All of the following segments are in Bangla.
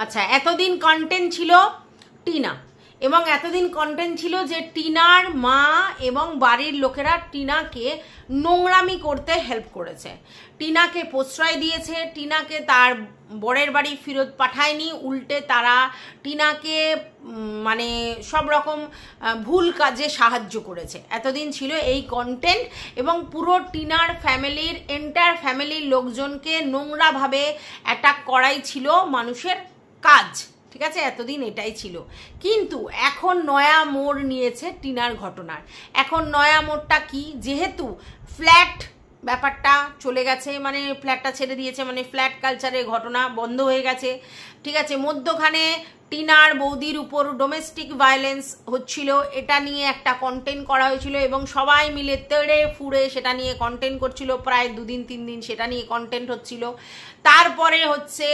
আচ্ছা, এতদিন কন্টেন্ট ছিল টিনা, এবং এতদিন কন্টেন্ট ছিল যে টিনার মা এবং বাড়ির লোকেরা টিনাকে নোংরামি করতে হেল্প করেছে, টিনাকে প্রশ্রয় দিয়েছে, টিনাকে তার বরের বাড়ি ফেরত পাঠায়নি, উল্টে তারা টিনাকে মানে সব রকম ভুল কাজে সাহায্য করেছে। এতদিন ছিল এই কন্টেন্ট, এবং পুরো টিনার ফ্যামিলির এন্টায়ার ফ্যামিলির লোকজনকে নোংরাভাবে অ্যাটাক করাই ছিল মানুষের কাজ, ঠিক আছে, এতদিন এটাই ছিল। কিন্তু এখন নয়া মোড় নিয়েছে টিনার ঘটনার। এখন নয়া মোড়টা কি, যেহেতু ফ্ল্যাট ব্যাপারটা চলে গেছে, মানে ফ্ল্যাটটা ছেড়ে দিয়েছে, মানে ফ্ল্যাট কালচারের ঘটনা বন্ধ হয়ে গেছে, ঠিক আছে, মধ্যখানে টিনার বৌদির উপর ডোমেস্টিক ভায়োলেন্স হচ্ছিল, এটা নিয়ে একটা কন্টেন্ট করা হয়েছিল এবং সবাই মিলে তেড়ে ফুড়ে সেটা নিয়ে কন্টেন্ট করছিল, প্রায় 2 দিন 3 দিন সেটা নিয়ে কন্টেন্ট হচ্ছিল। তারপরে হচ্ছে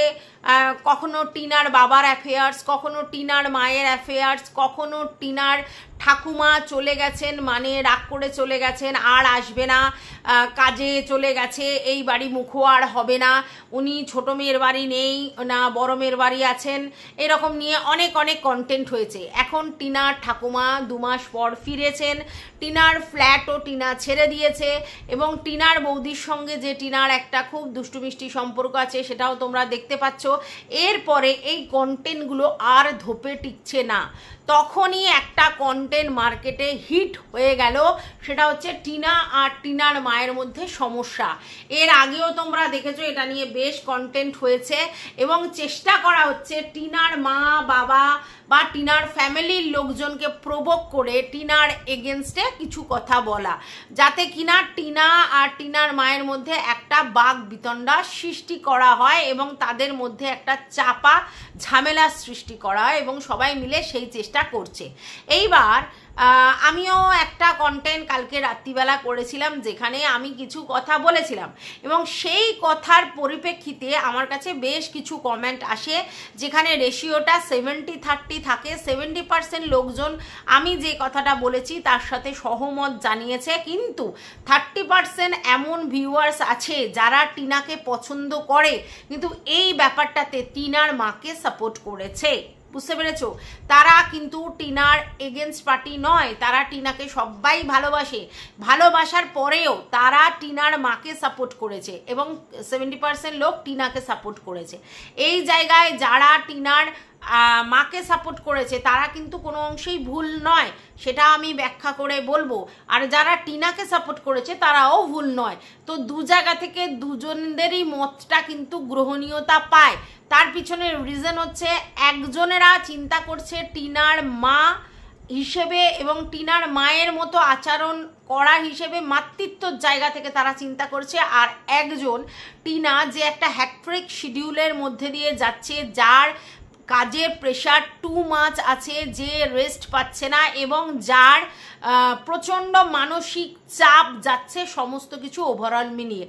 কখনো টিনার বাবার অ্যাফেয়ার্স, কখনো টিনার মায়ের অ্যাফেয়ার্স, কখনো টিনার ঠাকুমা চলে গেছেন, মানে রাগ করে চলে গেছেন, আর আসবে না, কাজে চলে গেছে, এই বাড়ি মুখো আর হবে না, উনি ছোট মেয়ের বাড়ি নেই না বড় মেয়ের বাড়ি আছেন, এরকম নিয়ে অনেক অনেক কন্টেন্ট হয়েছে। এখন টিনার ঠাকুমা 2 মাস পর ফিরেছেন, টিনার ফ্ল্যাটও টিনা ছেড়ে দিয়েছে, এবং টিনার বৌদির সঙ্গে যে টিনার একটা খুব দুষ্টু মিষ্টি সম্পর্ক আছে সেটাও তোমরা দেখতে পাচ্ছ। এরপরে এই কন্টেন্টগুলো আর ধোপে টিকছে না, তখনই একটা কন্টেন্ট মার্কেটে হিট হয়ে গেল, সেটা হচ্ছে টিনা আর টিনার মায়ের মধ্যে সমস্যা। এর আগেও তোমরা দেখেছো এটা নিয়ে বেশ কন্টেন্ট হয়েছে, এবং চেষ্টা করা হচ্ছে টিনার মা বাবা বা টিনার ফ্যামিলির লোকজনকে প্রভোক করে টিনার এগেনস্টে কিছু কথা বলা, যাতে কিনা টিনা আর টিনার মায়ের মধ্যে একটা বাক বিতণ্ডা সৃষ্টি করা হয় এবং তাদের মধ্যে একটা চাপা ঝামেলা সৃষ্টি করা হয়, এবং সবাই মিলে সেই চেষ্টা করছে। এইবার আমিও একটা কন্টেন্ট কালকে রাত্রিবেলা করেছিলাম, যেখানে আমি কিছু কথা বলেছিলাম, এবং সেই কথার পরিপ্রেক্ষিতে আমার কাছে বেশ কিছু কমেন্ট আসে, যেখানে রেশিওটা 70-30 থাকে। 70% লোকজন আমি যে কথাটা বলেছি তার সাথে সহমত জানিয়েছে, কিন্তু 30% এমন ভিউয়ার্স আছে যারা টিনাকে পছন্দ করে, কিন্তু এই ব্যাপারটাতে টিনার মাকে সাপোর্ট করেছে। বুঝতে পেরেছো? তারা কিন্তু টিনার এগেনস্ট পার্টি নয়, তারা টিনাকে সবাই ভালোবাসে, ভালোবাসার পরেও তারা টিনার মাকে সাপোর্ট করেছে, এবং 70% লোক টিনাকে সাপোর্ট করেছে। এই জায়গায় যারা টিনার মাকে সাপোর্ট করেছে তারা কিন্তু কোনো অংশেই ভুল নয়, সেটা আমি ব্যাখ্যা করে বলবো, আর যারা টিনাকে সাপোর্ট করেছে তারাও ভুল নয়। তো দু জায়গা থেকে দুজনেদেরই মতটা কিন্তু গ্রহণীয়তা পায়। তার পিছনের রিজন হচ্ছে একজনেরা চিন্তা করছে টিনার মা হিসেবে এবং টিনার মায়ের মতো আচরণ করা হিসেবে, মাতৃত্বর জায়গা থেকে তারা চিন্তা করছে, আর একজন টিনা যে একটা হ্যাট্রিক শিডিউলের মধ্যে দিয়ে যাচ্ছে, যার কাজের প্রেশার টু মাচ আছে, যে রেস্ট পাচ্ছে না, এবং যার প্রচণ্ড মানসিক চাপ যাচ্ছে সমস্ত কিছু ওভারঅল মিলিয়ে,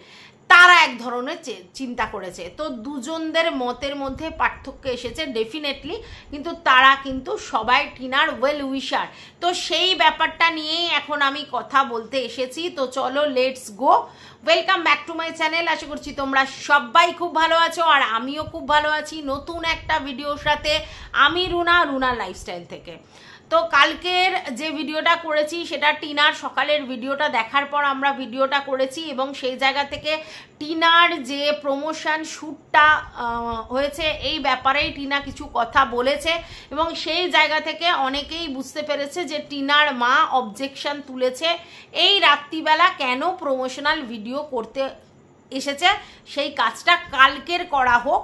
তারা এক ধরনের চিন্তা করেছে। তো দুজনদের মতের মধ্যে পার্থক্য এসেছে ডেফিনেটলি, কিন্তু তারা কিন্তু সবাই টিনার ওয়েল উইশার। তো সেই ব্যাপারটা নিয়েই এখন আমি কথা বলতে এসেছি। তো চলো let's go, welcome back to my channel. আশা করছি তোমরা সবাই খুব ভালো আছো, আর আমিও খুব ভালো আছি নতুন একটা ভিডিওর সাথে। আমি রুনা লাইফস্টাইল থেকে। তো কালকের যে ভিডিওটা করেছি সেটা টিনার সকালের ভিডিওটা দেখার পর আমরা ভিডিওটা করেছি, এবং সেই জায়গা থেকে টিনার যে প্রমোশন শ্যুটটা হয়েছে এই ব্যাপারেই টিনা কিছু কথা বলেছে, এবং সেই জায়গা থেকে অনেকেই বুঝতে পেরেছে যে টিনার মা অবজেকশন তুলেছে এই রাত্রিবেলা কেন প্রমোশনাল ভিডিও করতে এসেছে, সেই কাজটা কালকের করা হোক,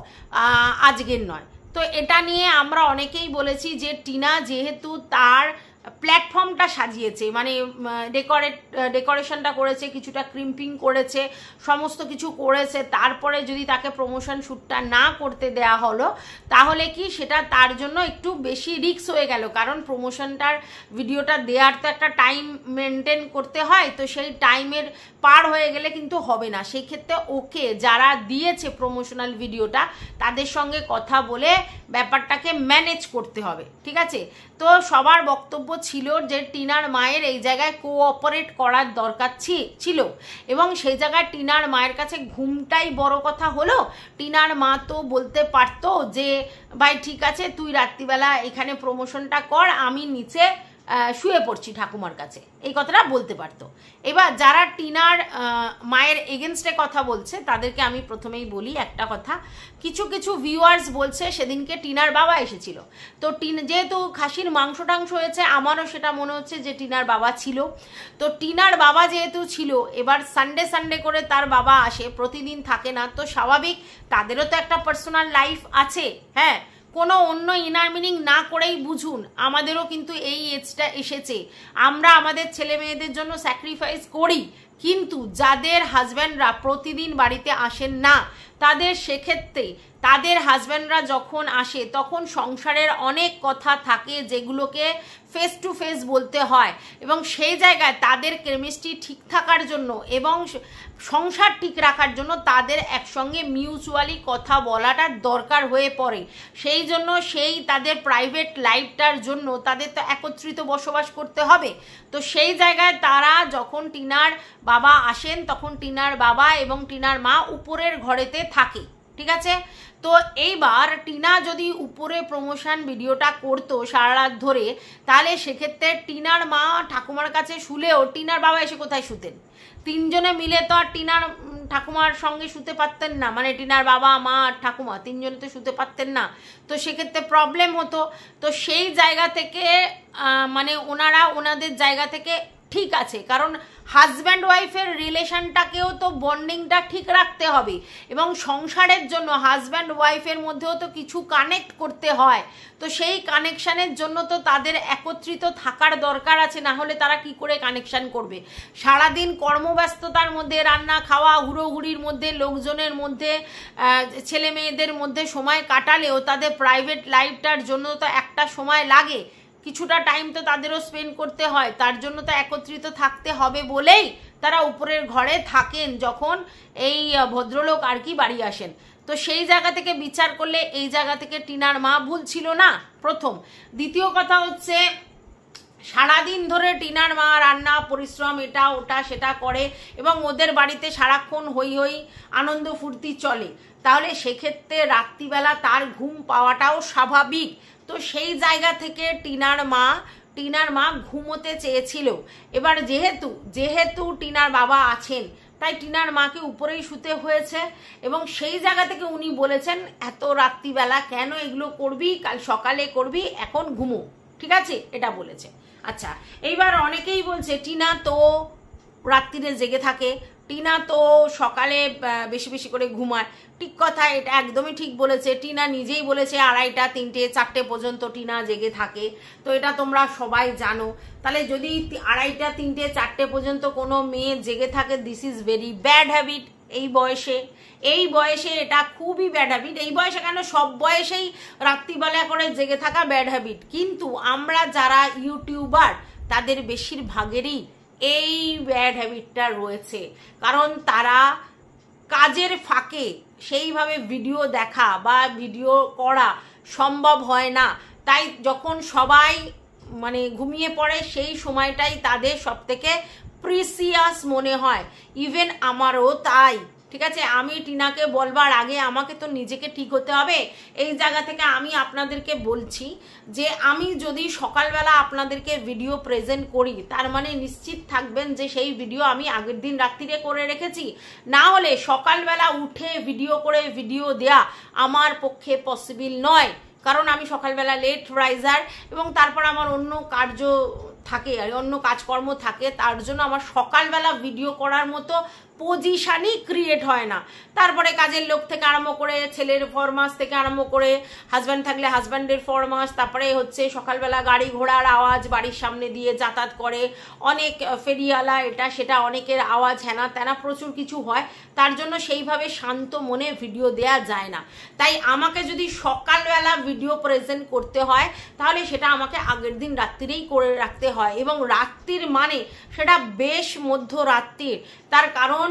আজকের নয়। তো এটা নিয়ে আমরা অনেকেই বলেছি যে টিনা যেহেতু তার প্ল্যাটফর্মটা সাজিয়েছে, মানে ডেকোরেশনটা করেছে, কিছুটা ক্রিম্পিং করেছে, সমস্ত কিছু করেছে, তারপরে যদি তাকে প্রমোশন শ্যুটটা না করতে দেয়া হলো, তাহলে কি সেটা তার জন্য একটু বেশি রিস্ক হয়ে গেল, কারণ প্রমোশনটার ভিডিওটা দেওয়ার তো একটা টাইম মেনটেন করতে হয়, তো সেই টাইমের পার হয়ে গেলে কিন্তু হবে না। সেই ক্ষেত্রে ওকে যারা দিয়েছে প্রমোশনাল ভিডিওটা তাদের সঙ্গে কথা বলে ব্যাপারটাকে ম্যানেজ করতে হবে, ঠিক আছে? তো সবার বক্তব্য ছিল যে টিনার মায়ের এই জায়গায় কোঅপারেট করার দরকার ছিল, এবং সেই জায়গায় টিনার মায়ের কাছে ঘুমটাই বড় কথা হলো। টিনার মা তো বলতে পারতো যে ভাই ঠিক আছে তুই রাত্রিবেলা এখানে প্রমোশনটা কর, আমি নিচে শুয়ে পড়ছি ঠাকুমার কাছে, এই কথাটা বলতে পারতো। এবার যারা টিনার মায়ের এগেনস্টে কথা বলছে তাদেরকে আমি প্রথমেই বলি একটা কথা, কিছু কিছু ভিউয়ার্স বলছে সেদিনকে টিনার বাবা এসেছিল, তো যেহেতু খাসির মাংস টাংস হয়েছে আমারও সেটা মনে হচ্ছে যে টিনার বাবা ছিল, তো টিনার বাবা যেহেতু ছিল, এবার সানডে করে তার বাবা আসে, প্রতিদিন থাকে না, তো স্বাভাবিক তাদেরও তো একটা পার্সোনাল লাইফ আছে। হ্যাঁ, কোনো অন্য ইনার মিনিং না করেই বুঝুন, আমাদেরও কিন্তু এই এজটা এসেছে, আমরা আমাদের ছেলে মেয়েদের জন্য স্যাক্রিফাইস করি, কিন্তু যাদের হাজব্যান্ডরা প্রতিদিন বাড়িতে আসেন না তাদের সেক্ষেত্রে তাদের হাজব্যান্ডরা যখন আসে তখন সংসারের অনেক কথা থাকে যেগুলোকে ফেস টু ফেস বলতে হয়, এবং সেই জায়গায় তাদের কেমিস্ট্রি ঠিক থাকার জন্য এবং সংসার ঠিক রাখার জন্য তাদের একসঙ্গে মিউচুয়ালি কথা বলাটা দরকার হয়ে পড়ে। সেই জন্য তাদের প্রাইভেট লাইফটার জন্য তাদের তো একত্রিত বসবাস করতে হবে। তো সেই জায়গায় তারা যখন টিনার বাবা আসেন তখন টিনার বাবা এবং টিনার মা উপরের ঘরেতে থাকে, ঠিক আছে। তো এইবার টিনা যদি উপরে প্রমোশন ভিডিওটা করতো সারা রাত ধরে, তাহলে সেক্ষেত্রে টিনার মা ঠাকুমার কাছে শুলেও টিনার বাবা এসে কোথায় শুতেন? তিনজনে মিলে তো আর টিনার ঠাকুমার সঙ্গে শুতে পারতেন না, মানে টিনার বাবা মা আর ঠাকুমা তিনজনে তো শুতে পারতেন না, তো সেক্ষেত্রে প্রবলেম হতো। তো সেই জায়গা থেকে মানে ওনাদের জায়গা থেকে ঠিক আছে, কারণ হাজব্যান্ড ওয়াইফের রিলেশনটাকেও তো বন্ডিংটা ঠিক রাখতে হবে, এবং সংসারের জন্য হাজব্যান্ড ওয়াইফের মধ্যেও তো কিছু কানেক্ট করতে হয়, তো সেই কানেকশানের জন্য তো তাদের একত্রিত থাকার দরকার আছে, না হলে তারা কি করে কানেকশান করবে? সারাদিন কর্মব্যস্ততার মধ্যে রান্না খাওয়া হুড়োহুড়ির মধ্যে লোকজনের মধ্যে ছেলে মেয়েদের মধ্যে সময় কাটালেও তাদের প্রাইভেট লাইফটার জন্য তো একটা সময় লাগে, কিছুটা টাইম তো তাদেরও স্পেন্ড করতে হয়, তার জন্য তো একত্রিত থাকতে হবে বলেই তারা উপরের ঘরে থাকেন যখন এই ভদ্রলোক আর কি বাড়ি আসেন। তো সেই জায়গা থেকে বিচার করলে এই জায়গা থেকে টিনার মা ভুল ছিল না, প্রথম। দ্বিতীয় কথা হচ্ছে সারাদিন ধরে টিনার মা রান্না পরিশ্রম এটা ওটা সেটা করে এবং ওদের বাড়িতে সারাক্ষণ হই হই আনন্দ ফুর্তি চলে, তাহলে সেক্ষেত্রে রাত্রিবেলা তার ঘুম পাওয়াটাও স্বাভাবিক। তো সেই জায়গা থেকে টিনার মা ঘুমোতে চেয়েছিল। এবার যেহেতু টিনার বাবা আছেন তাই টিনার মাকে উপরেই শুতে হয়েছে, এবং সেই জায়গা থেকে উনি বলেছেন এত রাত্রিবেলা কেন এগুলো করবি, কাল সকালে করবি, এখন ঘুমো, ঠিক আছে, এটা বলেছে। আচ্ছা, এইবার অনেকেই বলছে টিনা তো রাত্রিরে জেগে থাকে, টিনা তো সকালে বেশি বেশি করে ঘুমায়। ঠিক কথা, এটা একদমই ঠিক বলেছে, টিনা নিজেই বলেছে 2:30, 3টে, 4টে পর্যন্ত টিনা জেগে থাকে, তো এটা তোমরা সবাই জানো। তাহলে যদি 2:30, 3টে, 4টে পর্যন্ত কোনো মেয়ে জেগে থাকে, this is very bad habit. এই বয়সে এটা খুবই ব্যাড হ্যাবিট। এই বয়সে কেন, সব বয়সেই রাত্রিবেলা করে জেগে থাকা ব্যাড হ্যাবিট, কিন্তু আমরা যারা ইউটিউবার তাদের বেশিরভাগেরই এই ব্যাড হ্যাবিটটা রয়েছে, কারণ তারা কাজের ফাঁকে সেইভাবে ভিডিও দেখা বা ভিডিও করা সম্ভব হয় না, তাই যখন সবাই মানে ঘুমিয়ে পড়ে সেই সময়টাই তাদের সবথেকে প্রিসিয়াস মনে হয়। ইভেন আমারও তাই, ঠিক আছে। আমি টিনাকে বলবার আগে আমাকে তো নিজেকে ঠিক হতে হবে। এই জায়গা থেকে আমি আপনাদেরকে বলছি যে আমি যদি সকালবেলা আপনাদেরকে ভিডিও প্রেজেন্ট করি, তার মানে নিশ্চিত থাকবেন যে সেই ভিডিও আমি আগের দিন রাত্রিরে করে রেখেছি, না হলে সকালবেলা উঠে ভিডিও করে ভিডিও দেয়া আমার পক্ষে পসিবল নয়, কারণ আমি সকালবেলা লেট রাইজার এবং তারপর আমার অন্য কার্য থাকে, অন্য কাজকর্ম থাকে, তার জন্য আমার সকালবেলা ভিডিও করার মতো পজিশনই ক্রিয়েট হয় না। তারপরে কাজের লোক থেকে আরম্ভ করে, ছেলের ফরমাস থেকে আরম্ভ করে, হাজব্যান্ড থাকলে হাজব্যান্ডের ফরমাস, তারপরে হচ্ছে সকালবেলা গাড়ি ঘোড়ার আওয়াজ বাড়ির সামনে দিয়ে যাতায়াত করে, অনেক ফেরিওয়ালা এটা সেটা, অনেকের আওয়াজ হেনা তেনা প্রচুর কিছু হয়, তার জন্য সেইভাবে শান্ত মনে ভিডিও দেয়া যায় না। তাই আমাকে যদি সকালবেলা ভিডিও প্রেজেন্ট করতে হয় তাহলে সেটা আমাকে আগের দিন রাত্রিরেই করে রাখতে হয়, এবং রাত্রির মানে সেটা বেশ মধ্যরাত্রির। তার কারণ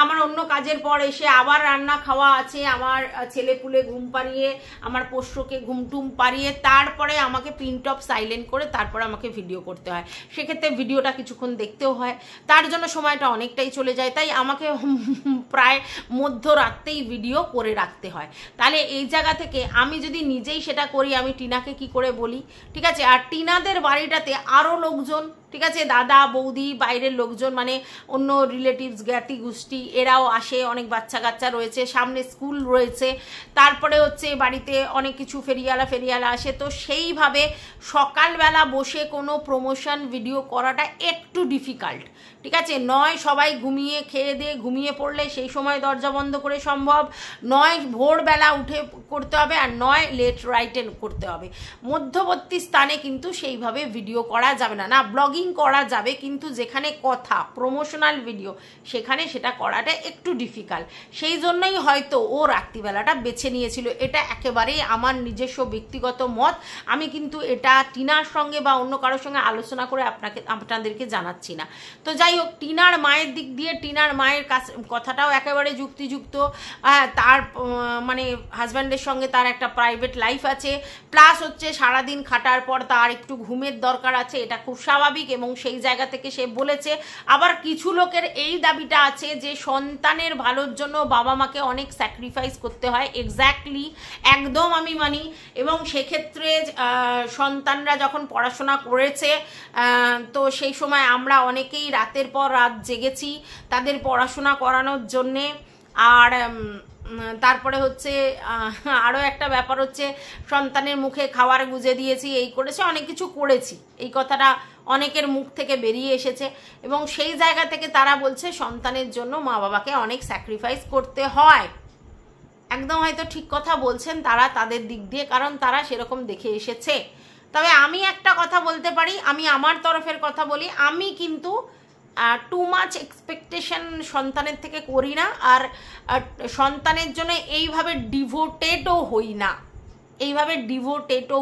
আমার অন্য কাজের পর এসে আবার রান্না খাওয়া আছে, আমার ছেলে পুলে ঘুম পাড়িয়ে, আমার পোষ্যকে ঘুমটুম পাড়িয়ে তারপরে আমাকে প্রিন্ট অফ সাইলেন্ট করে তারপরে আমাকে ভিডিও করতে হয়। সেক্ষেত্রে ভিডিওটা কিছুক্ষণ দেখতেও হয়, তার জন্য সময়টা অনেকটাই চলে যায়। তাই আমাকে প্রায় মধ্যরাতেই ভিডিও করে রাখতে হয়। তাহলে এই জায়গা থেকে আমি যদি নিজেই সেটা করি, আমি টিনাকে কি করে বলি? ঠিক আছে। আর টিনাদের বাড়িটাতে আরও লোকজন, ঠিক আছে, দাদা বৌদি বাইরের লোকজন, মানে অন্য রিলেটিভস জ্ঞাতি গোষ্ঠী এরাও আসে, অনেক বাচ্চা কাচ্চা রয়েছে, সামনে স্কুল রয়েছে, তারপরে হচ্ছে বাড়িতে অনেক কিছু ফেরিয়ালা আসে। তো সেইভাবে সকালবেলা বসে কোনো প্রমোশন ভিডিও করাটা একটু ডিফিকাল্ট, ঠিক আছে। নয় সবাই ঘুমিয়ে খেয়ে দিয়ে ঘুমিয়ে পড়লে সেই সময় দরজা বন্ধ করে সম্ভব, নয় ভোরবেলা উঠে করতে হবে, আর নয় লেট রাইটে করতে হবে। মধ্যবর্তী স্থানে কিন্তু সেইভাবে ভিডিও করা যাবে না। না, ব্লগিং করা যাবে, কিন্তু যেখানে কথা প্রমোশনাল ভিডিও সেখানে সেটা করাটা একটু ডিফিকাল্ট। সেই জন্যই হয়তো ও রাত্রিবেলাটা বেছে নিয়েছিল। এটা একেবারেই আমার নিজস্ব ব্যক্তিগত মত, আমি কিন্তু এটা টিনার সঙ্গে বা অন্য কারোর সঙ্গে আলোচনা করে আপনাদেরকে জানাচ্ছি না। তো যাই হোক, টিনার মায়ের দিক দিয়ে টিনার মায়ের কথাটাও একেবারে যুক্তিযুক্ত। তার মানে হাজব্যান্ডের সঙ্গে তার একটা প্রাইভেট লাইফ আছে, প্লাস হচ্ছে সারাদিন খাটার পর তার একটু ঘুমের দরকার আছে, এটা খুব স্বাভাবিক, এবং সেই জায়গা থেকে সে বলেছে। আবার কিছু লোকের এই দাবিটা আছে যে সন্তানের ভালোর জন্য বাবা মাকে অনেক স্যাক্রিফাইস করতে হয়। এক্স্যাক্টলি, একদম আমি মানি। এবং সেক্ষেত্রে সন্তানরা যখন পড়াশোনা করেছে, তো সেই সময় আমরা অনেকেই রাতের পর রাত জেগেছি তাদের পড়াশোনা করানোর জন্যে। আর তারপরে হচ্ছে আরও একটা ব্যাপার হচ্ছে সন্তানের মুখে খাবার গুজে দিয়েছি, এই করেছি, অনেক কিছু করেছি, এই কথাটা অনেকের মুখ থেকে বেরিয়ে এসেছে। এবং সেই জায়গা থেকে তারা বলছে সন্তানের জন্য মা বাবাকে অনেক স্যাক্রিফাইস করতে হয়। একদম হয়তো ঠিক কথা বলছেন তারা তাদের দিক দিয়ে, কারণ তারা সেরকম দেখে এসেছে। তবে আমি একটা কথা বলতে পারি, আমি আমার তরফের কথা বলি, আমি কিন্তু টু মাচ এক্সপেকটেশন সন্তানের থেকে করি না, আর সন্তানের জন্য এইভাবে ডিভোটেডও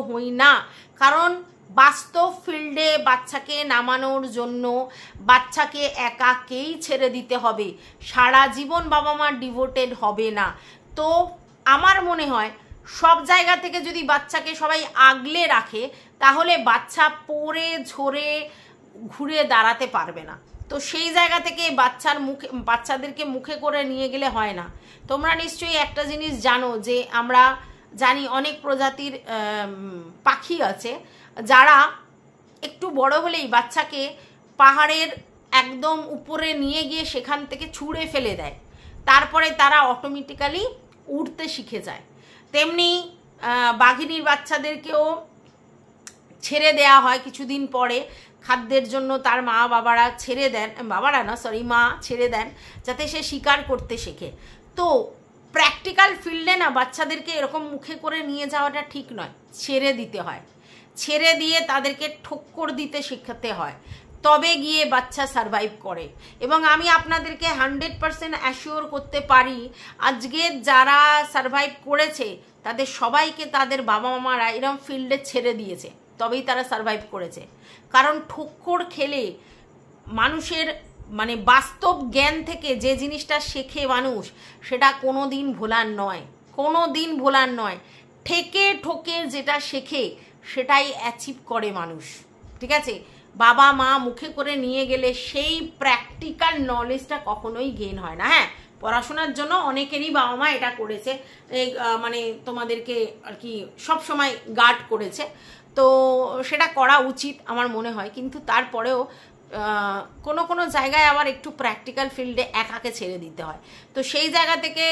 হই না, কারণ বাস্তব ফিল্ডে বাচ্চাকে নামানোর জন্য বাচ্চাকে একাকেই ছেড়ে দিতে হবে, সারা জীবন বাবা মা ডিভোটেড হবে না। তো আমার মনে হয় সব জায়গা থেকে যদি বাচ্চাকে সবাই আগলে রাখে, তাহলে বাচ্চা পড়ে ঝরে ঘুরে দাঁড়াতে পারবে না। তো সেই জায়গা থেকে বাচ্চাদেরকে মুখে করে নিয়ে গেলে হয় না। তোমরা নিশ্চয়ই একটা জিনিস জানো, যে আমরা জানি অনেক প্রজাতির পাখি আছে যারা একটু বড় হলেই বাচ্চাকে পাহাড়ের একদম উপরে নিয়ে গিয়ে সেখান থেকে ছুঁড়ে ফেলে দেয়, তারপরে তারা অটোমেটিক্যালি উড়তে শিখে যায়। তেমনি বাঘিনীর বাচ্চাদেরকেও ছেড়ে দেয়া হয় কিছুদিন পরে, খাদ্যের জন্য তার মা ছেড়ে দেন যাতে সে শিকার করতে শেখে। তো প্র্যাকটিক্যাল ফিল্ডে না বাচ্চাদেরকে এরকম মুখে করে নিয়ে যাওয়াটা ঠিক নয়, ছেড়ে দিতে হয়, ছেড়ে দিয়ে তাদেরকে ঠক্কর দিতে শেখাতে হয়, তবে গিয়ে বাচ্চা সারভাইভ করে। এবং আমি আপনাদেরকে 100% অ্যাসিওর করতে পারি, আজকে যারা সারভাইভ করেছে তাদের সবাইকে তাদের বাবা মামারা এরকম ফিল্ডে ছেড়ে দিয়েছে, তবেই তারা সারভাইভ করেছে। কারণ ঠক্কর খেলে মানুষের মানে বাস্তব জ্ঞান থেকে যে জিনিসটা শেখে মানুষ, সেটা কোনো দিন ভোলার নয়। ঠকে যেটা শেখে সেটাই অ্যাচিভ করে মানুষ, ঠিক আছে। বাবা মা মুখে করে নিয়ে গেলে সেই প্র্যাকটিক্যাল নলেজটা কখনোই গেইন হয় না। হ্যাঁ, পড়াশোনার জন্য অনেকেরই বাবা মা এটা করেছে, মানে তোমাদেরকে আর কি সবসময় গার্ড করেছে, তো সেটা করা উচিত আমার মনে হয়। কিন্তু তারপরেও কোনো জায়গায় আবার একটু প্র্যাকটিক্যাল ফিল্ডে একাকে ছেড়ে দিতে হয়, তো সেই জায়গা থেকে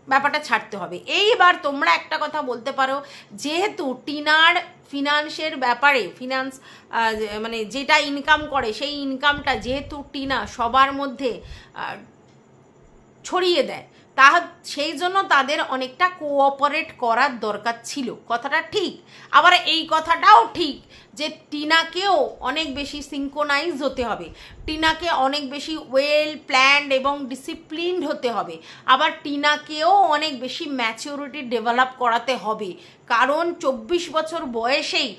ব্যাপারটা ছাড়তে হবে। এইবার তোমরা একটা কথা বলতে পারো, যেহেতু টিনার ফিনান্সের ব্যাপারে মানে যেটা ইনকাম করে সেই ইনকামটা যেহেতু টিনা সবার মধ্যে ছড়িয়ে দেয়, সেই জন্য তাদের অনেকটা কোঅপারেট করার দরকার ছিল, কথাটা ঠিক। আবার এই কথাটাও ঠিক যে টিনাকেও অনেক বেশি সিঙ্ক্রোনাইজ হতে হবে, টিনাকে অনেক বেশি ওয়েল প্ল্যান্ড এবং ডিসিপ্লিনড হতে হবে। আবার টিনাকেও অনেক বেশি ম্যাচিউরিটি ডেভেলপ করাতে হবে, কারণ 24 বছর বয়সেই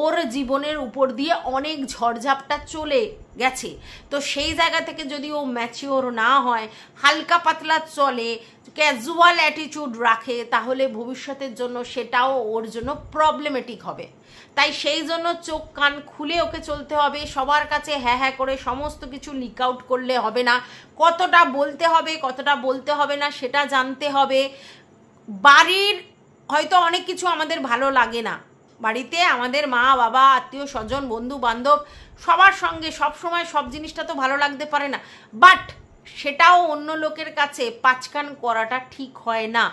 ওর জীবনের উপর দিয়ে অনেক ঝড়ঝাপটা চলে গেছে। তো সেই জায়গা থেকে যদি ও ম্যাচিওর না হয়, হালকা পাতলা চলে, ক্যাজুয়াল অ্যাটিটিউড রাখে, তাহলে ভবিষ্যতের জন্য সেটাও ওর জন্য প্রবলেমেটিক হবে। তাই সেই জন্য চোখ কান খুলে ওকে চলতে হবে। সবার কাছে হ্যাঁ হ্যাঁ করে সমস্ত কিছু লিক আউট করলে হবে না। কতটা বলতে হবে, কতটা বলতে হবে না সেটা জানতে হবে। বাড়ির হয়তো অনেক কিছু আমাদের ভালো লাগে না, বাড়িতে আমাদের মা বাবা আত্মীয় স্বজন বন্ধু বান্ধব সবার সঙ্গে সব সময় সব জিনিসটা তো ভালো লাগতে পারে না, বাট সেটাও অন্য লোকের কাছে পাঁচকান করাটা ঠিক হয় না।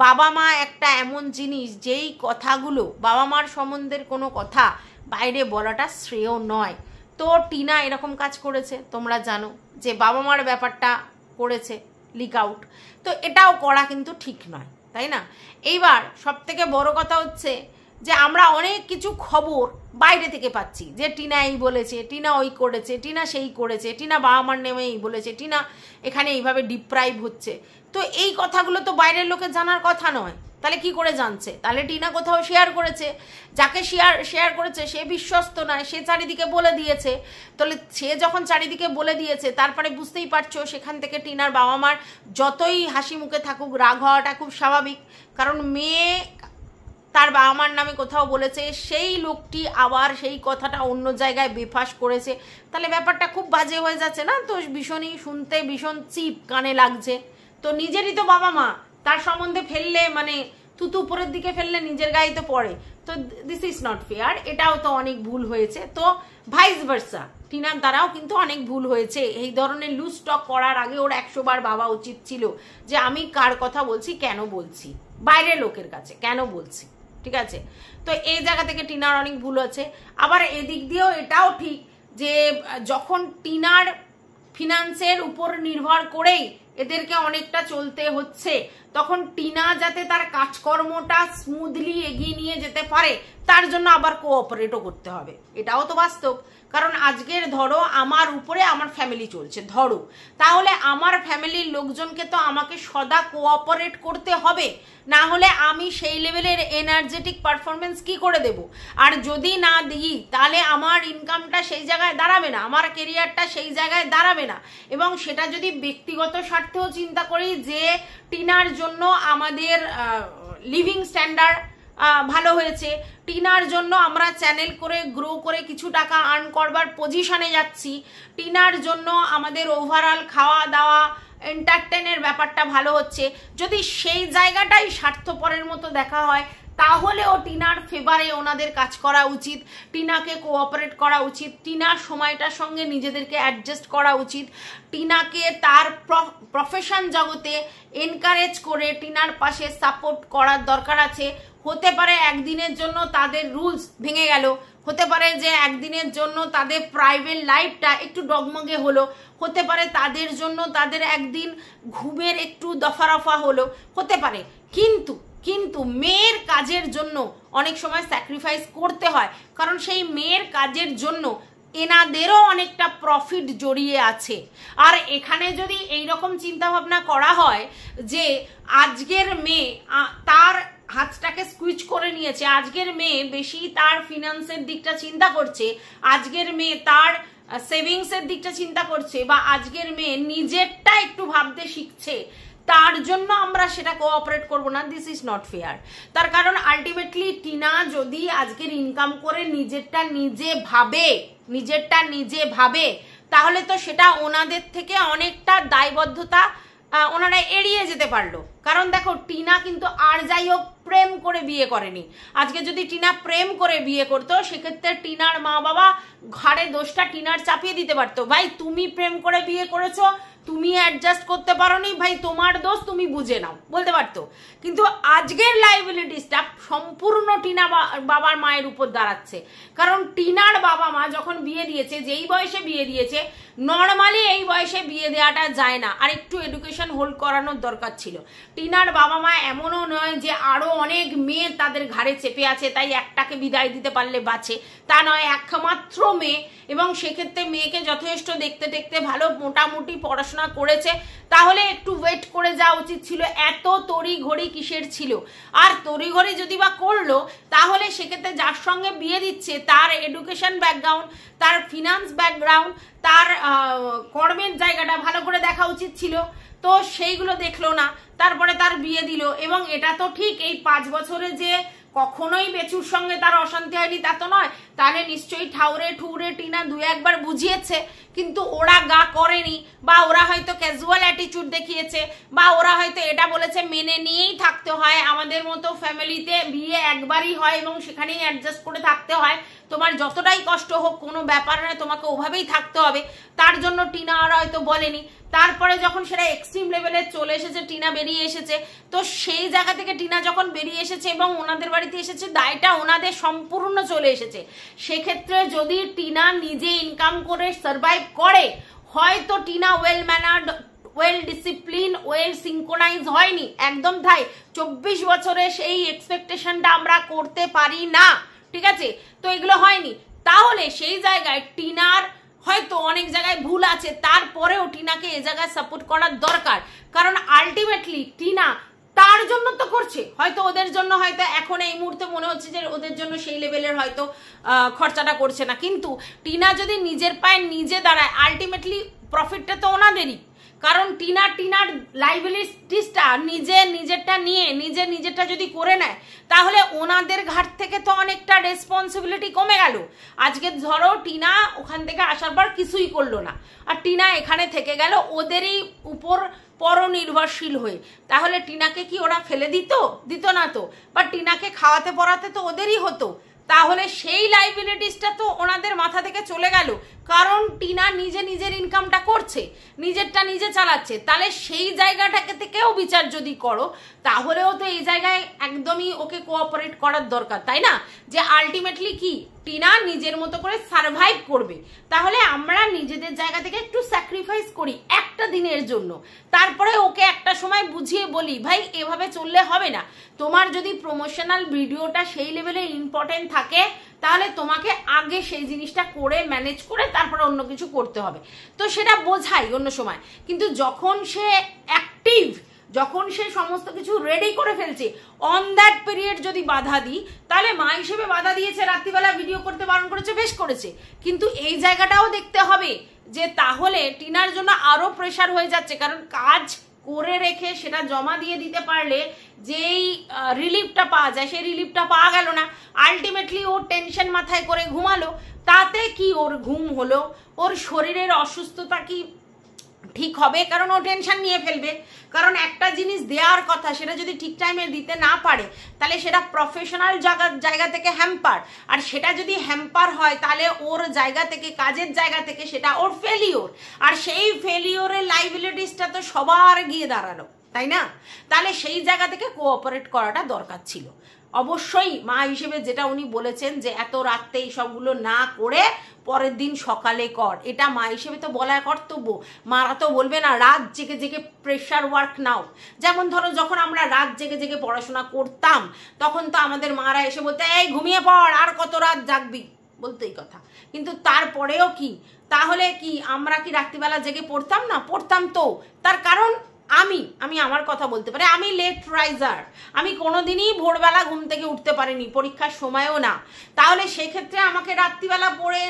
বাবা মা একটা এমন জিনিস, যেই কথাগুলো বাবা মার সম্বন্ধের কোনো কথা বাইরে বলাটা শ্রেয় নয়। তো টিনা এরকম কাজ করেছে, তোমরা জানো যে বাবা মার ব্যাপারটা করেছে লিক আউট। তো এটাও করা কিন্তু ঠিক নয়, তাই না? এইবার সব থেকে বড় কথা হচ্ছে যে আমরা অনেক কিছু খবর বাইরে থেকে পাচ্ছি, যে টিনা এই বলেছে, টিনা ওই করেছে, টিনা সেই করেছে, টিনা বাবা মার নেমে এই বলেছে, টিনা এখানে এইভাবে ডিপ্রাইভ হচ্ছে। তো এই কথাগুলো তো বাইরের লোকের জানার কথা নয়, তাহলে কি করে জানছে? তাহলে টিনা কোথাও শেয়ার করেছে, যাকে শেয়ার করেছে সে বিশ্বস্ত নয়, সে চারিদিকে বলে দিয়েছে। তাহলে সে যখন চারিদিকে বলে দিয়েছে, তারপরে বুঝতেই পারছো সেখান থেকে টিনার বাবা মার যতই হাসি মুখে থাকুক রাগ হওয়াটা খুব স্বাভাবিক। কারণ মেয়ে তার বাবা মার নামে কোথাও বলেছে, সেই লোকটি আবার সেই কথাটা অন্য জায়গায় বেফাস করেছে, তাহলে ব্যাপারটা খুব বাজে হয়ে যাচ্ছে না? তো ভীষণই শুনতে ভীষণ চিপ কানে লাগছে। তো নিজেরই তো বাবা মা, তার সম্বন্ধে ফেললে মানে থুতু উপরের দিকে ফেললে নিজের গায়ে তো পড়ে। তো দিস ইজ নট ফেয়ার, এটাও তো অনেক ভুল হয়েছে। তো ভাইস ভার্সা টিনার দ্বারাও কিন্তু অনেক ভুল হয়েছে। এই ধরনের লুজ টক করার আগে ওর 100 বার ভাবা উচিত ছিল যে আমি কার কথা বলছি, কেন বলছি, বাইরের লোকের কাছে কেন বলছি, ঠিক আছে? তো এই জায়গা থেকে টিনার অনেক ভুল আছে। আবার এদিক দিয়েও এটাও ঠিক যে যখন টিনার ফিনান্সের উপর নির্ভর করেই এদেরকে অনেকটা চলতে হচ্ছে, তখন টিনা যাতে তার কাজকর্মটা স্মুথলি এগিয়ে নিয়ে যেতে পারে, তার জন্য আবার কোঅপারেটও করতে হবে, এটাও তো বাস্তব। কারণ আজকের ধরো আমার উপরে আমার ফ্যামিলি চলছে, ধরো, তাহলে আমার ফ্যামিলির লোকজনকে তো আমাকে সদা কোঅপারেট করতে হবে, না হলে আমি সেই লেভেলের এনার্জেটিক পারফরমেন্স কি করে দেব? আর যদি না দিই তাহলে আমার ইনকামটা সেই জায়গায় দাঁড়াবে না, আমার কেরিয়ারটা সেই জায়গায় দাঁড়াবে না। এবং সেটা যদি ব্যক্তিগত স্বার্থেও চিন্তা করি যে টিনার জন্য আমাদের লিভিং স্ট্যান্ডার্ড ভালো হয়েছে, টিনার জন্য আমরা চ্যানেল করে গ্রো করে কিছু টাকা আর্ন করবার পজিশনে যাচ্ছি, টিনার জন্য আমাদের ওভারঅল খাওয়া দাওয়া এন্টারটেনের ব্যাপারটা ভালো হচ্ছে, যদি সেই জায়গাটাই স্বার্থপরের মতো দেখা হয়, তাহলেও টিনার ফেভারে ওনাদের কাজ করা উচিত, টিনাকে কোঅপারেট করা উচিত, টিনার সময়টার সঙ্গে নিজেদেরকে অ্যাডজাস্ট করা উচিত, টিনাকে তার প্রফেশন জগতে এনকারেজ করে টিনার পাশে সাপোর্ট করার দরকার আছে। হতে পারে একদিনের জন্য তাদের রুলস ভেঙে গেল, হতে পারে যে একদিনের জন্য তাদের প্রাইভেট লাইফটা একটু ডগমগে হলো, হতে পারে তাদের জন্য তাদের একদিন ঘুমের একটু দফারফা হলো, হতে পারে, কিন্তু মেয়ের কাজের জন্য অনেক সময় স্যাক্রিফাইস করতে হয়, কারণ সেই মেয়ের কাজের জন্য এনাদেরও অনেকটা প্রফিট জড়িয়ে আছে। আর এখানে যদি এইরকম চিন্তা ভাবনা করা হয় যে আজকের মেয়ে তার হাতটাকে স্কুইচ করে নিয়েছে, আজকের মেয়ে বেশি তার ফিনান্সের দিকটা চিন্তা করছে, আজকের মেয়ে তার সেভিংসের দিকটা চিন্তা করছে, বা আজকের মেয়ে নিজেরটা একটু ভাবতে শিখছে, তার জন্য আমরা সেটা কোঅপারেট করব না, দিস ইজ নট ফেয়ার। তার কারণ আলটিমেটলি টিনা যদি আজকের ইনকাম করে নিজেরটা নিজে ভাবে, তাহলে তো সেটা ওনাদের থেকে অনেকটা দায়বদ্ধতা ওনারা এড়িয়ে যেতে পারলো। কারণ দেখো, টিনা কিন্তু আর যাই হোক প্রেম করে বিয়ে করেনি। আজকে যদি টিনা প্রেম করে বিয়ে করতো, সেক্ষেত্রে টিনার মা বাবা ঘাড়ে দোষটা টিনার চাপিয়ে দিতে পারতো, ভাই তুমি প্রেম করে বিয়ে করেছো, তুমি অ্যাডজাস্ট করতে পারোনি, ভাই তোমার দোষ, তুমি বুঝে নাও, বলতে পারতো। কিন্তু আজকের লাইবিলিটিসটা সম্পূর্ণ টিনা বাবার মায়ের উপর দাঁড়াচ্ছে। কারণ টিনার বাবা মা যখন বিয়ে দিয়েছে, যেই বয়সে বিয়ে দিয়েছে, নর্মালি এই বয়সে বিয়ে দেওয়াটা যায় না, আর একটু এডুকেশন হোল্ড করানোর দরকার ছিল। টিনার বাবা মা এমনও নয় যে আরো অনেক মেয়ে তাদের ঘাড়ে চেপে আছে, তাই একটাকে বিদায় দিতে পারলে বাঁচে, তা নয়, একমাত্র মেয়ে, এবং সেক্ষেত্রে মেয়েকে যথেষ্ট দেখতে ভালো মোটামুটি পড়াশোনা করেছে, তাহলে একটু ওয়েট করে যাওয়া উচিত ছিল। এত তড়িঘড়ি কিসের ছিল? আর তড়িঘড়ি যদি বা করলো তাহলে সেক্ষেত্রে যার সঙ্গে বিয়ে দিচ্ছে তার এডুকেশন ব্যাকগ্রাউন্ড, তার ফিনান্স ব্যাকগ্রাউন্ড, তার কর্মের জায়গাটা ভালো করে দেখা উচিত ছিল। তো সেইগুলো দেখলো না, তারপরে তার বিয়ে দিল। এবং এটা তো ঠিক এই 5 বছরে যে কখনোই বেচুর সঙ্গে তার অশান্তি হয়নি তা তো নয়। তাহলে নিশ্চয়ই ঠাউরে ঠুরে টিনা 2-1 বার বুঝিয়েছে, কিন্তু ওরা গা করেনি, বা ওরা হয়তো ক্যাজুয়াল অ্যাটিটিউড দেখিয়েছে, বা ওরা হয়তো এটা বলেছে মেনে নিয়েই থাকতে হয়, আমাদের মতো ফ্যামিলিতে বিয়ে একবারই হয় এবং সেখানেই অ্যাডজাস্ট করে থাকতে হয়, তোমার যতটাই কষ্ট হোক কোনো ব্যাপার নয়, তোমাকে ওভাবেই থাকতে হবে। তার জন্য টিনা আর হয়তো বলেনি। তারপরে যখন সেটা এক্সট্রিম লেভেলে চলে এসেছে, টিনা বেরিয়ে এসেছে, তো সেই জায়গা থেকে টিনা যখন বেরিয়ে এসেছে এবং ওনাদের বাড়িতে এসেছে, দায়টা ওনাদের সম্পূর্ণ চলে এসেছে। সেক্ষেত্রে যদি টিনা নিজে ইনকাম করে সার্ভাইভ করে, হয়তো Tina well ম্যানার্ড, well discipline, well synchronise হয়নি, একদম তাই। 24 বছরে সেই এক্সপেকটেশনটা আমরা করতে পারি না, ঠিক আছে? তো এগুলো হয়নি। তাহলে সেই জায়গায় টিনার হয়তো অনেক জায়গায় ভুল আছে, তারপরেও টিনাকে এ জায়গায় সাপোর্ট করার দরকার। কারণ আলটিমেটলি টিনা তার জন্য তো করছে, হয়তো ওদের জন্য হয়তো এখন এই মুহূর্তে মনে হচ্ছে যে ওদের জন্য সেই লেভেলের হয়তো খরচাটা করছে না, কিন্তু টিনা যদি নিজের পায়ে নিজে দাঁড়ায়, আলটিমেটলি প্রফিটটা তো ওনাদেরই। কারণ টিনার লাইবিলিটিসটা নিজেরটা নিয়ে নিজেরটা যদি করে নেয়, তাহলে ওনাদের ঘাট থেকে তো অনেকটা রেসপন্সিবিলিটি কমে গেল। আজকে ধরো টিনা ওখান থেকে আসার পর কিছুই করলো না, আর টিনা এখানে থেকে গেল ওদেরই উপর পরনির্ভরশীল হয়ে, তাহলে টিনাকে কি ওরা ফেলে দিত না তো? বা টিনাকে খাওয়াতে পড়াতে তো ওদেরই হতো। তাহলে সেই লাইবিলিটিসটা তো ওনাদের মাথা থেকে চলে গেল, কারণ টিনা নিজের ইনকামটা করছে, নিজেরটা নিজে চালাচ্ছে। তাহলে সেই জায়গাটাকে থেকেও বিচার যদি করো, তাহলেও তো এই জায়গায় একদমই ওকে কোঅপারেট করার দরকার, তাই না? যে আলটিমেটলি কি টিনা নিজের মতো করে সার্ভাইভ করবে। তাহলে আমরা নিজেদের জায়গা থেকে একটু স্যাক্রিফাইস করি একটা দিনের জন্য, তারপরে ওকে একটা সময় বুঝিয়ে বলি, ভাই এভাবে চললে হবে না। তোমার যদি প্রমোশনাল ভিডিওটা সেই লেভেলে ইম্পর্টেন্ট থাকে, তাহলে তোমাকে আগে সেই জিনিসটা করে ম্যানেজ করে তারপরে অন্য কিছু করতে হবে। তো সেটা বোঝাই অন্য সময়, কিন্তু যখন সে অ্যাক্টিভ, যখন সে সমস্ত কিছু রেডি করে ফেলছে, অন দ্যাট পিরিয়ড যদি বাধা দিই, তাহলে মা হিসেবে বাধা দিয়েছে, রাত্রিবেলা ভিডিও করতে বারণ করেছে, বেশ করেছে, কিন্তু এই জায়গাটাও দেখতে হবে যে তাহলে টিনার জন্য আরো প্রেশার হয়ে যাচ্ছে। কারণ কাজ করে রেখে সেটা জমা দিয়ে দিতে পারলে যেই রিলিফটা পাওয়া যায়, সেই রিলিফটা পাওয়া গেল না। আলটিমেটলি ওর টেনশন মাথায় করে ঘুমালো, তাতে কি ওর ঘুম হলো, ওর শরীরের অসুস্থতা কি ঠিক হবে? কারণ ও টেনশন নিয়ে ফেলবে। কারণ একটা জিনিস দেওয়ার কথা, সেটা যদি ঠিক টাইমে দিতে না পারে, তাহলে সেটা প্রফেশনাল জায়গা থেকে হ্যাম্পার, আর সেটা যদি হ্যাম্পার হয়, তাহলে ওর জায়গা থেকে, কাজের জায়গা থেকে সেটা ওর ফেলিওর, আর সেই ফেলিওরের লাইবিলিটিসটা তো সবার গিয়ে দাঁড়ালো, তাই না? তাহলে সেই জায়গা থেকে কোঅপারেট করাটা দরকার ছিল। অবশ্যই মা হিসেবে যেটা উনি বলেছেন যে এত রাত্রে এই সবগুলো না করে পরের দিন সকালে কর, এটা মা হিসেবে তো বলার কর্তব্য। মারা তো বলবে না রাত জেগে জেগে প্রেশার ওয়ার্ক নাও। যেমন ধরো যখন আমরা রাত জেগে জেগে পড়াশোনা করতাম, তখন তো আমাদের মারা এসে বলতে, এই ঘুমিয়ে পড়, আর কত রাত জাগবি, বলতো এই কথা। কিন্তু তারপরেও কি, তাহলে কি আমরা কি রাত্রিবেলা জেগে পড়তাম না? পড়তাম তো। তার কারণ আমি আমার কথা বলতে পারি, আমি লেট রাইজার, আমি কোনোদিনই ভোরবেলা ঘুম থেকে উঠতে পারিনি, পরীক্ষার সময়ও না। তাহলে সেক্ষেত্রে আমাকে রাত্রিবেলা পড়ে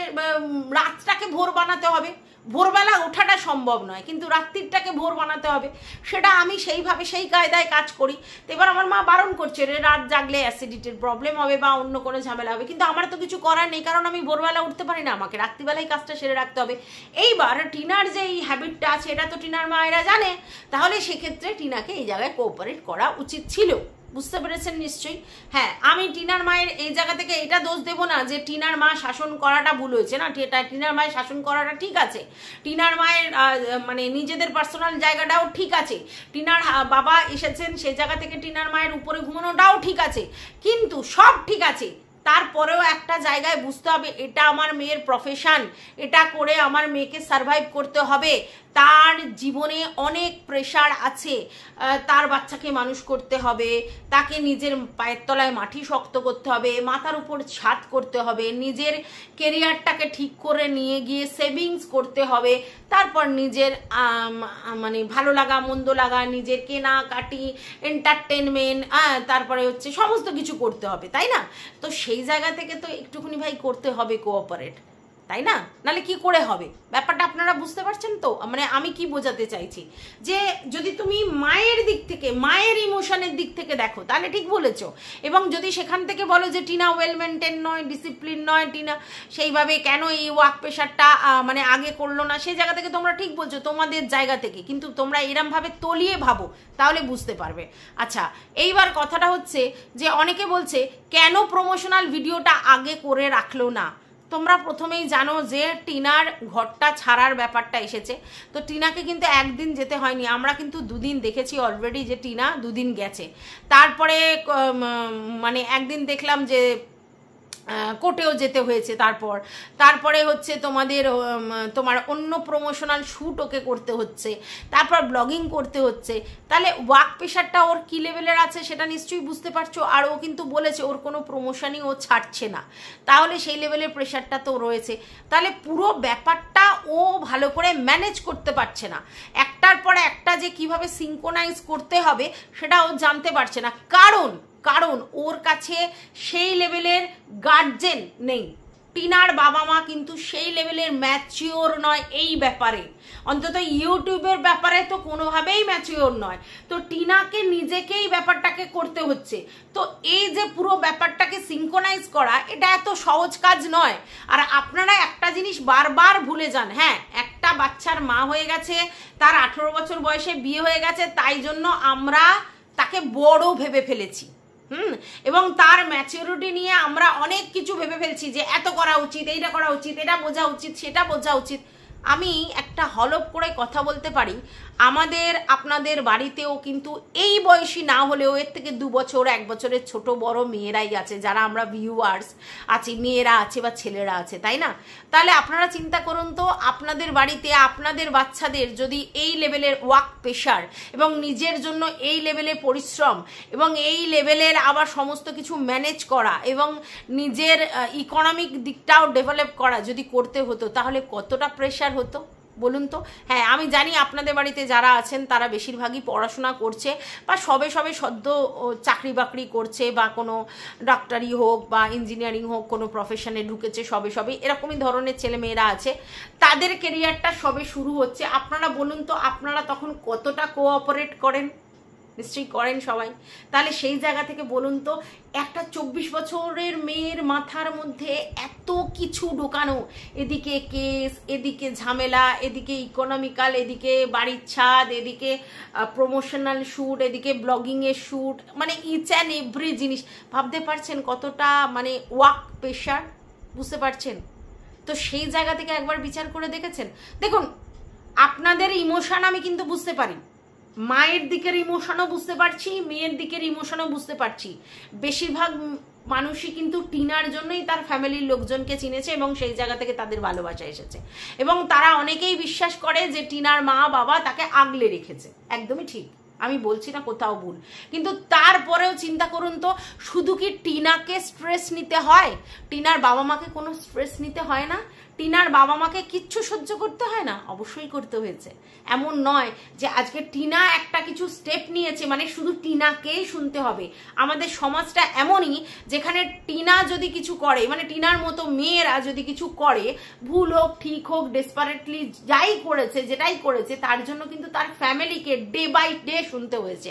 রাতটাকে ভোর বানাতে হবে। ভোরবেলা ওঠাটা সম্ভব নয়, কিন্তু রাত্রিটাকে ভোর বানাতে হবে। সেটা আমি সেইভাবে সেই কায়দায় কাজ করি। তো এবার আমার মা বারণ করছে, রে রাত জাগলে অ্যাসিডিটির প্রবলেম হবে বা অন্য কোনো ঝামেলা হবে, কিন্তু আমার তো কিছু করার নেই, কারণ আমি ভোরবেলা উঠতে পারি না, আমাকে রাত্রিবেলায় কাজটা সেরে রাখতে হবে। এইবার টিনার যে এই হ্যাবিটটা আছে, এটা তো টিনার মায়েরা জানে, তাহলে সেক্ষেত্রে টিনাকে এই জায়গায় কোঅপারেট করা উচিত ছিল। বুঝতে পেরেছেন নিশ্চয়ই? হ্যাঁ, আমি টিনার মায়ের এই জায়গা থেকে এটা দোষ দেবো না যে টিনার মা শাসন করাটা ভুল হয়েছে, না, টিনার মায়ের শাসন করাটা ঠিক আছে। টিনার মায়ের মানে নিজেদের পার্সোনাল জায়গাটাও ঠিক আছে। টিনার বাবা এসেছেন, সেই জায়গা থেকে টিনার মায়ের উপরে ঘুমানোটাও ঠিক আছে, কিন্তু সব ঠিক আছে, তারপরেও একটা জায়গায় বুঝতে হবে এটা আমার মেয়ের প্রফেশন, এটা করে আমার মেয়েকে সার্ভাইভ করতে হবে। তার জীবনে অনেক প্রেশার আছে, তার বাচ্চাকে মানুষ করতে হবে, তাকে নিজের পায়ের তলায় মাটি শক্ত করতে হবে, মাথার উপর ছাদ করতে হবে, নিজের কেরিয়ারটাকে ঠিক করে নিয়ে গিয়ে সেভিংস করতে হবে, তারপর নিজের মানে ভালো লাগা মন্দ লাগা, নিজের কেনাকাটি, এন্টারটেনমেন্ট, তারপরে হচ্ছে সমস্ত কিছু করতে হবে, তাই না? তো সেই জায়গা থেকে তো একটুখানি ভাই করতে হবে কোঅপারেট, তাই না? নাহলে কি করে হবে? ব্যাপারটা আপনারা বুঝতে পারছেন তো? মানে আমি কি বোঝাতে চাইছি, যে যদি তুমি মায়ের দিক থেকে, মায়ের ইমোশনের দিক থেকে দেখো তাহলে ঠিক বলেছো, এবং যদি সেখান থেকে বলো যে টিনা ওয়েল মেনটেন নয়, ডিসিপ্লিন নয়, টিনা সেইভাবে কেন এই ওয়ার্ক প্রেশারটা মানে আগে করলো না, সেই জায়গা থেকে তোমরা ঠিক বলছো তোমাদের জায়গা থেকে, কিন্তু তোমরা এরমভাবে তলিয়ে ভাবো তাহলে বুঝতে পারবে। আচ্ছা, এইবার কথাটা হচ্ছে যে অনেকে বলছে কেন প্রমোশনাল ভিডিওটা আগে করে রাখলো না। তোমরা প্রথমেই জানো যে টিনার ঘরটা ছাড়ার ব্যাপারটা এসেছে, তো টিনাকে কিন্তু একদিন যেতে হয়নি, আমরা কিন্তু দুদিন দেখেছি অলরেডি যে টিনা দুদিন গেছে, তারপরে মানে একদিন দেখলাম যে কোর্টেও যেতে হয়েছে, তারপরে হচ্ছে তোমার অন্য প্রমোশনাল শ্যুট ওকে করতে হচ্ছে, তারপর ব্লগিং করতে হচ্ছে, তাহলে ওয়ার্ক প্রেশারটা ওর কী লেভেলের আছে সেটা নিশ্চয়ই বুঝতে পারছো। আর ও কিন্তু বলেছে ওর কোনো প্রমোশনই ও ছাড়ছে না, তাহলে সেই লেভেলের প্রেশারটা তো রয়েছে, তাহলে পুরো ব্যাপারটা ও ভালো করে ম্যানেজ করতে পারছে না, একটার পর একটা যে কিভাবে সিঙ্ক্রোনাইজ করতে হবে সেটা ও জানতে পারছে না, কারণ ওর কাছে সেই লেভেলের গার্জেন নেই। টিনার বাবা মা কিন্তু সেই লেভেলের ম্যাচিওর নয় এই ব্যাপারে, অন্তত ইউটিউবের ব্যাপারে তো কোনোভাবেই ম্যাচিওর নয়। তো টিনাকে নিজেকেই ব্যাপারটাকে করতে হচ্ছে, তো এই যে পুরো ব্যাপারটাকে সিঙ্ক্রোনাইজ করা এটা এত সহজ কাজ নয়। আর আপনারা একটা জিনিস বারবার ভুলে যান, হ্যাঁ একটা বাচ্চার মা হয়ে গেছে, তার 18 বছর বয়সে বিয়ে হয়ে গেছে, তাই জন্য আমরা তাকে বড় ভেবে ফেলেছি, এবং তার ম্যাচিউরিটি নিয়ে আমরা অনেক কিছু ভেবে ফেলছি যে এত করা উচিত, এইটা করা উচিত, এটা বোঝা উচিত, সেটা বোঝা উচিত। আমি একটা হলপ করে কথা বলতে পারি, আপনাদের বাড়িতেও কিন্তু এই বয়সী না হলেও এর থেকে 2 বছর 1 বছরের ছোট বড় মেয়েরাই আছে, যারা আমরা ভিউয়ার্স আছি, মেয়েরা আছে বা ছেলেরা আছে, তাই না? তাহলে আপনারা চিন্তা করুন তো, আপনাদের বাড়িতে আপনাদের বাচ্চাদের যদি এই লেভেলের ওয়ার্ক প্রেশার এবং নিজের জন্য এই লেভেলের পরিশ্রম এবং এই লেভেলের আবার সমস্ত কিছু ম্যানেজ করা এবং নিজের ইকোনমিক দিকটাও ডেভেলপ করা যদি করতে হতো, তাহলে কতটা প্রেশার হতো বলুন তো। হ্যাঁ আমি জানি আপনাদের বাড়িতে যারা আছেন তারা বেশিরভাগই পড়াশোনা করছে বা সবে সদ্য চাকরি বাকরি করছে, বা কোনো ডাক্তারি হোক বা ইঞ্জিনিয়ারিং হোক কোনো প্রফেশনে ঢুকেছে, সবে এরকমই ধরনের ছেলেমেয়েরা আছে, তাদের কেরিয়ারটা সবে শুরু হচ্ছে। আপনারা বলুন তো, আপনারা তখন কতটা কোঅপারেট করেন? নিশ্চয়ই করেন সবাই। তাহলে সেই জায়গা থেকে বলুন তো, একটা 24 বছরের মেয়ের মাথার মধ্যে এত কিছু ঢোকানো, এদিকে কেস, এদিকে ঝামেলা, এদিকে ইকোনমিক্যাল, এদিকে বাড়ির ছাদ, এদিকে প্রমোশনাল শ্যুট, এদিকে ব্লগিংয়ের শ্যুট, মানে ইচ অ্যান্ড এভরি জিনিস, ভাবতে পারছেন কতটা মানে ওয়ার্ক প্রেশার? বুঝতে পারছেন তো? সেই জায়গা থেকে একবার বিচার করে দেখেছেন? দেখুন, আপনাদের ইমোশন আমি কিন্তু বুঝতে পারি, মায়ের দিকের ইমোশনও বুঝতে পারছি, মেয়ের দিকের ইমোশনও বুঝতে পারছি। বেশিরভাগ মানুষই কিন্তু টিনার জন্যই তার ফ্যামিলির লোকজনকে চিনেছে এবং সেই জায়গা থেকে তাদের ভালোবাসা এসেছে, এবং তারা অনেকেই বিশ্বাস করে যে টিনার মা বাবা তাকে আগলে রেখেছে। একদমই ঠিক, আমি বলছি না কোথাও ভুল, কিন্তু তারপরেও চিন্তা করুন তো, শুধু কি টিনাকে স্ট্রেস নিতে হয়? টিনার বাবা মাকে কোনো স্ট্রেস নিতে হয় না? টিনার বাবা মাকে কিচ্ছু সহ্য করতে হয় না? অবশ্যই করতে হয়েছে। এমন নয় যে আজকে টিনা একটা কিছু স্টেপ নিয়েছে মানে শুধু টিনাকেই শুনতে হবে। আমাদের সমাজটা এমনই, যেখানে টিনা যদি কিছু করে, মানে টিনার মতো মেয়েরা যদি কিছু করে, ভুল হোক ঠিক হোক, ডেসপারেটলি যাই করেছে, যেটাই করেছে, তার জন্য কিন্তু তার ফ্যামিলিকে ডে বাই ডে শুনতে হয়েছে।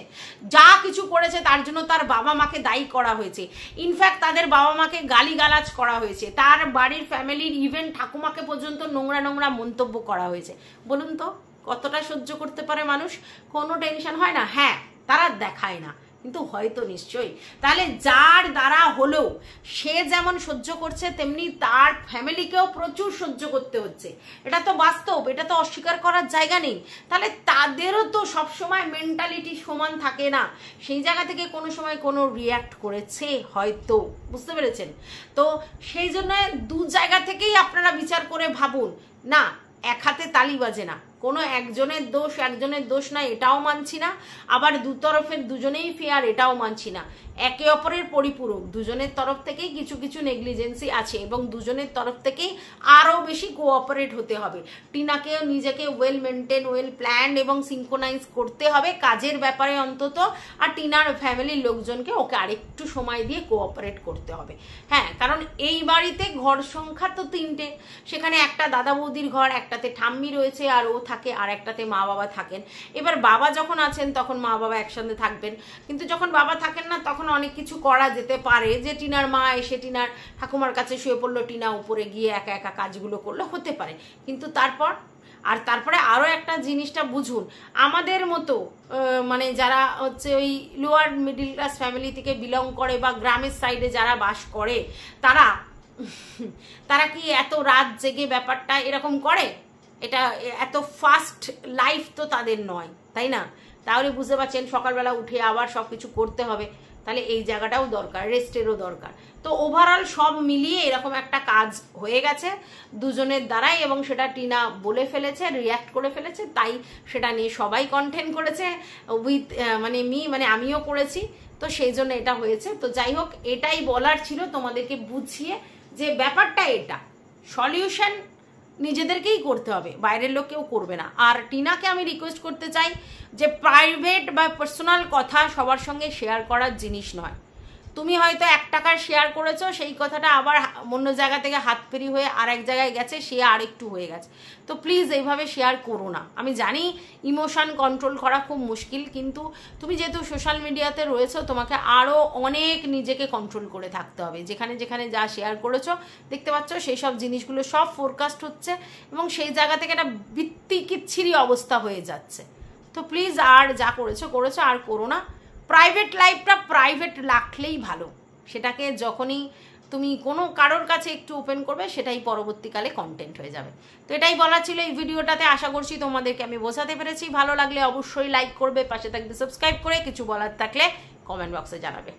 যা কিছু করেছে তার জন্য তার বাবা মাকে দায়ী করা হয়েছে, ইনফ্যাক্ট তাদের বাবা মাকে গালিগালাজ করা হয়েছে, তার বাড়ির ফ্যামিলির ইভেন ঠাকুমাকে পর্যন্ত নোংরা মন্তব্য করা হয়েছে। বলুন তো কতটা সহ্য করতে পারে মানুষ? কোনো টেনশন হয় না? হ্যাঁ, তারা দেখায় না, কিন্তু হয়তো নিশ্চয়ই। তাহলে যার দ্বারা হলেও সে যেমন সহ্য করছে, তেমনি তার ফ্যামিলিকেও প্রচুর সহ্য করতে হচ্ছে। এটা তো বাস্তব, এটা তো অস্বীকার করার জায়গা নেই। তাহলে তাদেরও তো সবসময় মেন্টালিটি সমান থাকে না, সেই জায়গা থেকে কোনো সময় কোনো রিয়্যাক্ট করেছে হয়তো, বুঝতে পেরেছেন তো? সেই জন্য দু জায়গা থেকেই আপনারা বিচার করে ভাবুন। না, এক হাতে তালি বাজে না, কোনো একজনের দোষ না, এটাও মানছি না, আবার দুতরফের দুজনেই ফেয়ার এটাও মানছি না। একে অপরের পরিপূরক, দুজনের তরফ থেকেই কিছু কিছু নেগলিজেন্সি আছে এবং দুজনের তরফ থেকেই আরও বেশি কোঅপারেট হতে হবে। টিনাকেও নিজেকে ওয়েল মেনটেন, ওয়েল প্ল্যান্ড এবং সিনক্রোনাইজ করতে হবে কাজের ব্যাপারে অন্তত, আর টিনার ফ্যামিলির লোকজনকে ওকে আরেকটু সময় দিয়ে কোঅপারেট করতে হবে। হ্যাঁ, কারণ এই বাড়িতে ঘর সংখ্যা তো 3টে, সেখানে একটা দাদা বৌদির ঘর, একটাতে ঠাম্মি রয়েছে আর ও থাকে, আর একটাতে মা বাবা থাকেন। এবার বাবা যখন আছেন তখন মা বাবা একসাথে থাকবেন, কিন্তু যখন বাবা থাকেন না তখন অনেক কিছু করা যেতে পারে, যে টিনার মা এসে টিনার ঠাকুমার কাছে শুয়ে পড়লো, টিনা উপরে গিয়ে একা একা কাজগুলো করলো, হতে পারে। কিন্তু তারপরে আরও একটা জিনিসটা বুঝুন, আমাদের মতো মানে যারা হচ্ছে ওই লোয়ার মিডিল ক্লাস ফ্যামিলি থেকে বিলং করে বা গ্রামের সাইডে যারা বাস করে, তারা কি এত রাত জেগে ব্যাপারটা এরকম করে? এটা এত ফাস্ট লাইফ তো তাদের নয়, তাই না? তাহলে বুঝতে পারছেন সকালবেলা উঠে আবার সব কিছু করতে হবে, তাহলে এই জায়গাটাও দরকার, রেস্টেরও দরকার। তো ওভারঅল সব মিলিয়ে এরকম একটা কাজ হয়ে গেছে দুজনের দ্বারাই, এবং সেটা টিনা বলে ফেলেছে, রিয়াক্ট করে ফেলেছে, তাই সেটা নিয়ে সবাই কন্টেন্ট করেছে উইথ মানে আমিও করেছি, তো সেই জন্য এটা হয়েছে। তো যাই হোক, এটাই বলার ছিল তোমাদেরকে বুঝিয়ে, যে ব্যাপারটা এটা সলিউশন নিজেদেরকেই করতে হবে, বাইরের লোক কেউ করবে না। আর টিনাকে আমি রিকোয়েস্ট করতে চাই যে প্রাইভেট বা পার্সোনাল কথা সবার সঙ্গে শেয়ার করার জিনিস নয়। তুমি হয়তো 1 টাকার শেয়ার করেছো, সেই কথাটা আবার অন্য জায়গা থেকে হাত ফেরি হয়ে আরেক জায়গায় গেছে, সে আরেকটু হয়ে গেছে। তো প্লিজ এইভাবে শেয়ার করো না। আমি জানি ইমোশন কন্ট্রোল করা খুব মুশকিল, কিন্তু তুমি যেহেতু সোশ্যাল মিডিয়াতে রয়েছো, তোমাকে আরও অনেক নিজেকে কন্ট্রোল করে থাকতে হবে। যেখানে যেখানে যা শেয়ার করেছো দেখতে পাচ্ছ, সেই সব জিনিসগুলো সব ফোরকাস্ট হচ্ছে এবং সেই জায়গা থেকে একটা বিচ্ছিরি অবস্থা হয়ে যাচ্ছে। তো প্লিজ আর যা করেছো আর করো না। প্রাইভেট লাইফটা প্রাইভেট রাখলেই ভালো, সেটাকে যখনই তুমি কোনো কারোর কাছে একটু ওপেন করবে, সেটাই পরবর্তীকালে কন্টেন্ট হয়ে যাবে। তো এটাই বলা ছিল এই ভিডিওটাতে। আশা করছি তোমাদেরকে আমি বোঝাতে পেরেছি। ভালো লাগলে অবশ্যই লাইক করবে, পাশে থাকবে সাবস্ক্রাইব করে, কিছু বলার থাকলে কমেন্ট বক্সে জানাবে।